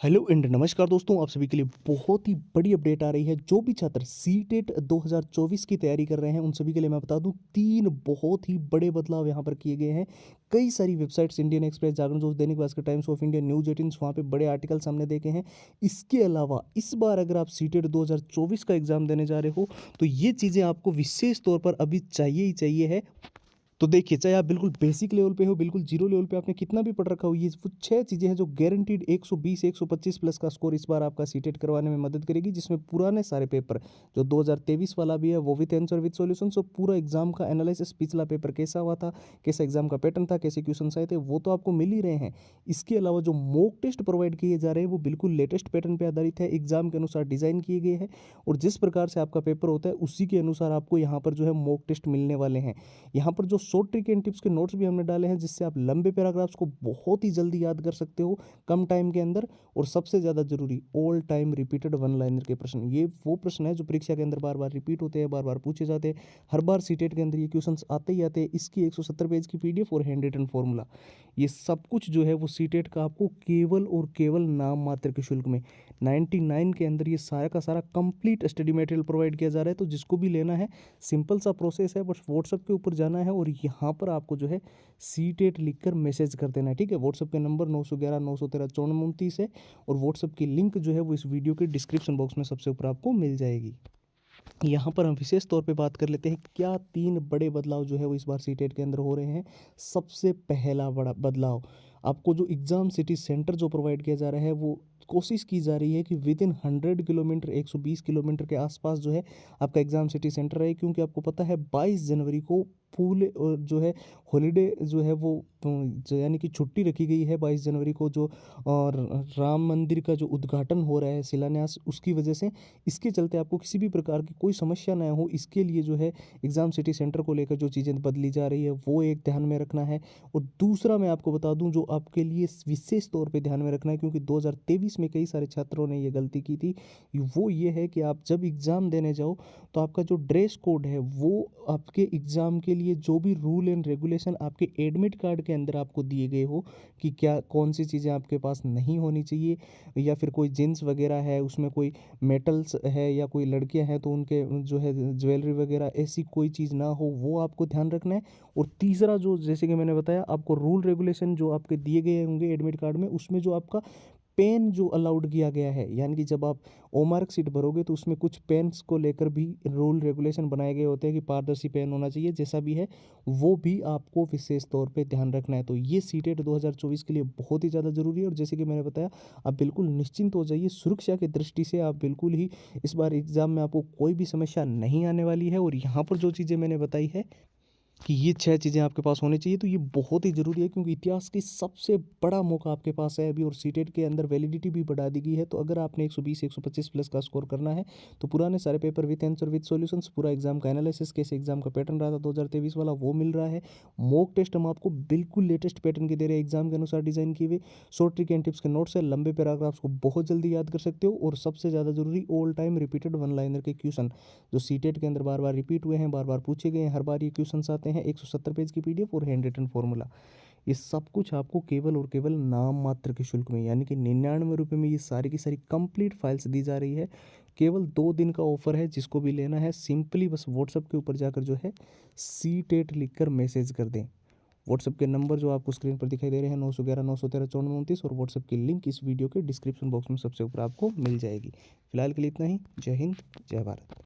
Hello and नमस्कार दोस्तों, आप सभी के लिए बहुत ही बड़ी अपडेट आ रही है। जो भी छात्र सीटेट 2024 की तैयारी कर रहे हैं उन सभी के लिए मैं बता दूं, तीन बहुत ही बड़े बदलाव यहां पर किए गए हैं। कई सारी वेबसाइट्स, इंडियन एक्सप्रेस, जागरण जोश, Dainik Bhaskar, times of India, news 18, वहाँ पे बड़े आर्टिकल सामने देखे हैं। इसके अलावा इस बार अगर आप सीटेट 2024 का एग्जाम देने जा रहे हो तो ये चीज़ें आपको विशेष तौर पर अभी चाहिए ही चाहिए है। तो देखिए, चाहे आप बिल्कुल बेसिक लेवल पे हो, बिल्कुल जीरो लेवल पे आपने कितना भी पढ़ रखा हो, ये वो छह चीज़ें हैं जो गारंटीड 120 125 प्लस का स्कोर इस बार आपका सीटेट करवाने में मदद करेगी। जिसमें पुराने सारे पेपर जो 2023 वाला भी है वो विथ आंसर विथ सॉल्यूशन, सो पूरा एग्जाम का एनालिसिस, पिछला पेपर कैसा हुआ था, कैसा एग्जाम का पैटर्न था, कैसे क्वेश्चन आए थे, वो तो आपको मिल ही रहे हैं। इसके अलावा जो मॉक टेस्ट प्रोवाइड किए जा रहे हैं वो बिल्कुल लेटेस्ट पैटर्न पर आधारित है, एग्जाम के अनुसार डिजाइन किए गए हैं। और जिस प्रकार से आपका पेपर होता है उसी के अनुसार आपको यहाँ पर जो है मॉक टेस्ट मिलने वाले हैं। यहाँ पर जो शॉर्ट ट्रिक एंड टिप्स के नोट्स भी हमने डाले हैं, जिससे आप लंबे पैराग्राफ्स को बहुत ही जल्दी याद कर सकते हो कम टाइम के अंदर। और सबसे ज़्यादा जरूरी, all time repeated one liner के प्रश्न, ये वो प्रश्न है जो परीक्षा के अंदर बार बार रिपीट होते हैं, बार बार पूछे जाते हैं। हर बार सीटेट के अंदर ये क्वेश्चन आते ही आते हैं। इसकी 170 पेज की पीडीएफ और हैंड रिटन फॉर्मूला, ये सब कुछ जो है वो सीटेट का आपको केवल और केवल नाम मात्र के शुल्क में 99 के अंदर ये सारा का सारा कंप्लीट स्टडी मटेरियल प्रोवाइड किया जा रहा है। तो जिसको भी लेना है, सिंपल सा प्रोसेस है, बस व्हाट्सएप के ऊपर जाना है और यहाँ पर आपको जो है सीटेट लिखकर मैसेज कर देना है। ठीक है, व्हाट्सएप के नंबर 911 913 5429 है और व्हाट्सएप की लिंक जो है वो इस वीडियो के डिस्क्रिप्शन बॉक्स में सबसे ऊपर आपको मिल जाएगी। यहाँ पर हम विशेष तौर पे बात कर लेते हैं क्या तीन बड़े बदलाव जो है वो इस बार सीटेट के अंदर हो रहे हैं। सबसे पहला बड़ा बदलाव, आपको जो एग्ज़ाम सिटी सेंटर जो प्रोवाइड किया जा रहा है वो कोशिश की जा रही है कि विद इन 100 किलोमीटर 120 किलोमीटर के आसपास जो है आपका एग्ज़ाम सिटी सेंटर रहे। क्योंकि आपको पता है 22 जनवरी को फूल जो है हॉलीडे जो है वो यानी कि छुट्टी रखी गई है 22 जनवरी को, जो और राम मंदिर का जो उद्घाटन हो रहा है, शिलान्यास, उसकी वजह से। इसके चलते आपको किसी भी प्रकार की कोई समस्या ना हो, इसके लिए जो है एग्ज़ाम सिटी सेंटर को लेकर जो चीज़ें बदली जा रही है वो एक ध्यान में रखना है। और दूसरा मैं आपको बता दूं जो आपके लिए विशेष तौर पे ध्यान में रखना है, क्योंकि 2023 में कई सारे छात्रों ने ये गलती की थी, वो ये है कि आप जब एग्ज़ाम देने जाओ तो आपका जो ड्रेस कोड है वो आपके एग्ज़ाम के लिए जो भी रूल एंड रेगुलेशन आपके एडमिट कार्ड के अंदर आपको दिए गए हो कि क्या कौन सी चीज़ें आपके पास नहीं होनी चाहिए, या फिर कोई जींस वगैरह है उसमें कोई मेटल्स है, या कोई लड़कियां हैं तो उनके जो है ज्वेलरी वगैरह ऐसी कोई चीज़ ना हो, वो आपको ध्यान रखना है। और तीसरा जो, जैसे कि मैंने बताया आपको, रूल रेगुलेशन जो आपके दिए गए होंगे एडमिट कार्ड में, उसमें जो आपका पेन जो अलाउड किया गया है, यानी कि जब आप ओ मार्क शीट भरोगे तो उसमें कुछ पेन्स को लेकर भी रूल रेगुलेशन बनाए गए होते हैं कि पारदर्शी पेन होना चाहिए, जैसा भी है वो भी आपको विशेष तौर पे ध्यान रखना है। तो ये सीटेट 2024 के लिए बहुत ही ज़्यादा ज़रूरी है। और जैसे कि मैंने बताया, आप बिल्कुल निश्चिंत हो जाइए, सुरक्षा की दृष्टि से आप बिल्कुल ही इस बार एग्ज़ाम में आपको कोई भी समस्या नहीं आने वाली है। और यहाँ पर जो चीज़ें मैंने बताई है कि ये छह चीज़ें आपके पास होनी चाहिए, तो ये बहुत ही ज़रूरी है, क्योंकि इतिहास की सबसे बड़ा मौका आपके पास है अभी। और सीटेट के अंदर वैलिडिटी भी बढ़ा दी गई है। तो अगर आपने 120 125 प्लस का स्कोर करना है तो पुराने सारे paper with answer with solutions, पूरा एग्जाम का एनालिसिस, कैसे एग्जाम का पैटर्न रहा था 2023 वाला, वो मिल रहा है। मॉक टेस्ट हम आपको बिल्कुल लेटेस्ट पैटर्न के दे रहे हैं, एग्जाम के अनुसार डिजाइन किए हुए। शॉर्ट ट्रिक एंड टिप्स के नोट्स है, लंबे पैराग्राफ्स को बहुत जल्दी याद कर सकते हो। और सबसे ज़्यादा जरूरी, all time repeated one liner के क्वेश्चन जो सीटेट के अंदर बार बार रिपीट हुए हैं, बार बार पूछे गए हैं, हर बार ये क्वेश्चन आते हैं। 170 पेज की पीडीएफ और हैंड रिटन फॉर्मूला, ये सब कुछ आपको केवल और केवल नाम मात्र के शुल्क में, यानी कि 99 रुपये में ये सारी की सारी कंप्लीट फाइल्स दी जा रही है। केवल 2 दिन का ऑफर है, जिसको भी लेना है सिंपली बस व्हाट्सएप के ऊपर जाकर जो है सीटेट लिखकर मैसेज कर दें। व्हाट्सएप के नंबर जो आपको स्क्रीन पर दिखाई दे रहे हैं 911 913 5429, और व्हाट्सएप की लिंक इस वीडियो के डिस्क्रिप्शन बॉक्स में सबसे ऊपर आपको मिल जाएगी। फिलहाल के लिए इतना ही। जय हिंद, जय भारत।